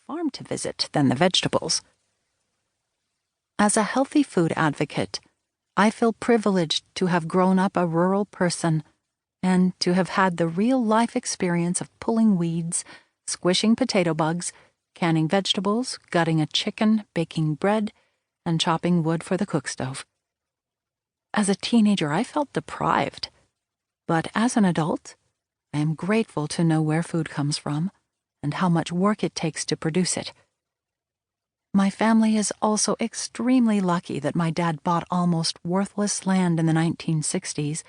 farm to visit than the vegetables. As a healthy food advocate, I feel privileged to have grown up a rural person and to have had the real-life experience of pulling weeds, squishing potato bugs, canning vegetables, gutting a chicken, baking bread, and chopping wood for the cookstove. As a teenager, I felt deprived, but as an adult, I am grateful to know where food comes from and how much work it takes to produce it. My family is also extremely lucky that my dad bought almost worthless land in the 1960s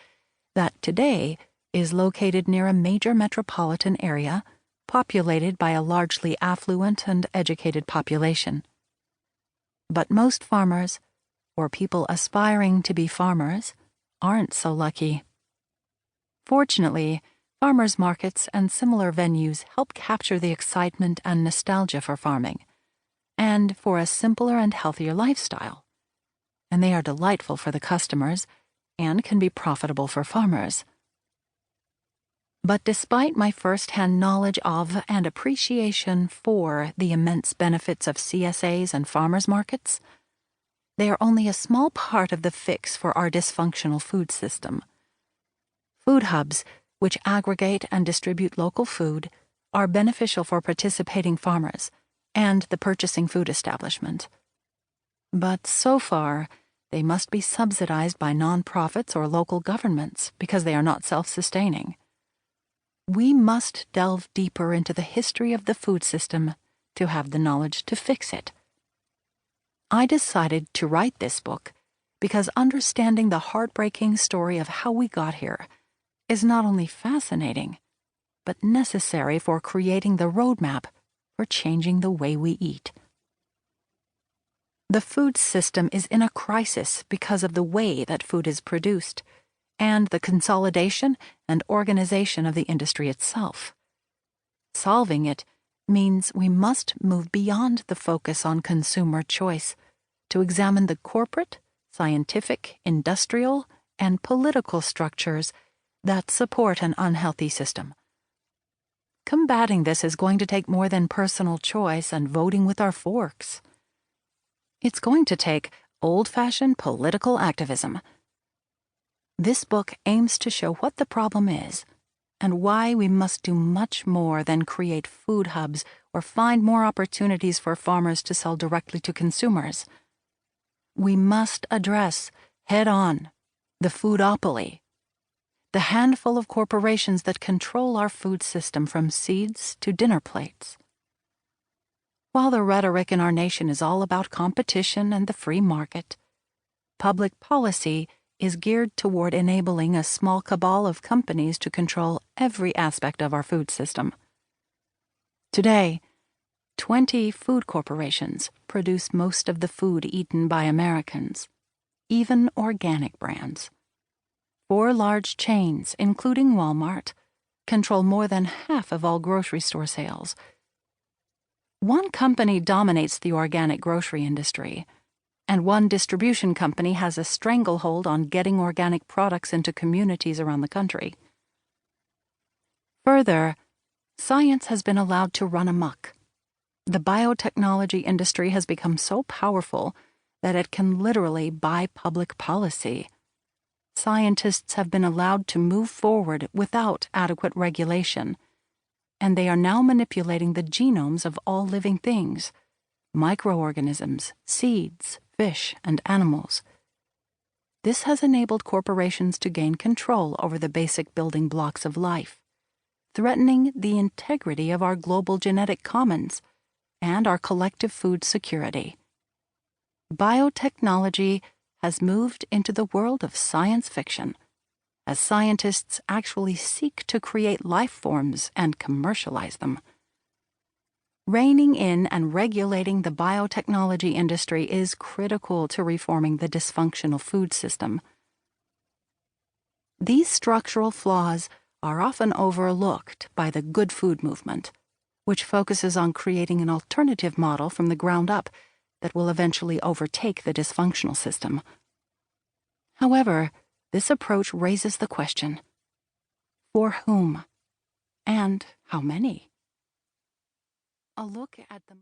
that today is located near a major metropolitan area populated by a largely affluent and educated population. But most farmers, or people aspiring to be farmers, aren't so lucky. Fortunately, farmers' markets and similar venues help capture the excitement and nostalgia for farming, and for a simpler and healthier lifestyle. And they are delightful for the customers and can be profitable for farmers. But despite my first-hand knowledge of and appreciation for the immense benefits of CSAs and farmers' markets, they are only a small part of the fix for our dysfunctional food system. Food hubs, which aggregate and distribute local food, are beneficial for participating farmers and the purchasing food establishment. But so far, they must be subsidized by nonprofits or local governments because they are not self-sustaining. We must delve deeper into the history of the food system to have the knowledge to fix it. I decided to write this book because understanding the heartbreaking story of how we got here is not only fascinating, but necessary for creating the roadmap for changing the way we eat. The food system is in a crisis because of the way that food is produced and the consolidation and organization of the industry itself. Solving it means we must move beyond the focus on consumer choice to examine the corporate, scientific, industrial, and political structures that support an unhealthy system. Combating this is going to take more than personal choice and voting with our forks. It's going to take old-fashioned political activism. This book aims to show what the problem is and why we must do much more than create food hubs or find more opportunities for farmers to sell directly to consumers. We must address, head-on, the Foodopoly, the handful of corporations that control our food system from seeds to dinner plates. While the rhetoric in our nation is all about competition and the free market, public policy is geared toward enabling a small cabal of companies to control every aspect of our food system. Today, 20 food corporations produce most of the food eaten by Americans, even organic brands. 4 large chains, including Walmart, control more than half of all grocery store sales. One company dominates the organic grocery industry, and one distribution company has a stranglehold on getting organic products into communities around the country. Further, science has been allowed to run amok. The biotechnology industry has become so powerful that it can literally buy public policy. Scientists have been allowed to move forward without adequate regulation, and they are now manipulating the genomes of all living things, microorganisms, seeds, fish, and animals. This has enabled corporations to gain control over the basic building blocks of life, threatening the integrity of our global genetic commons and our collective food security. Biotechnology has moved into the world of science fiction, as scientists actually seek to create life forms and commercialize them. Reining in and regulating the biotechnology industry is critical to reforming the dysfunctional food system. These structural flaws are often overlooked by the good food movement, which focuses on creating an alternative model from the ground up that will eventually overtake the dysfunctional system. However, this approach raises the question, for whom and how many? A look at the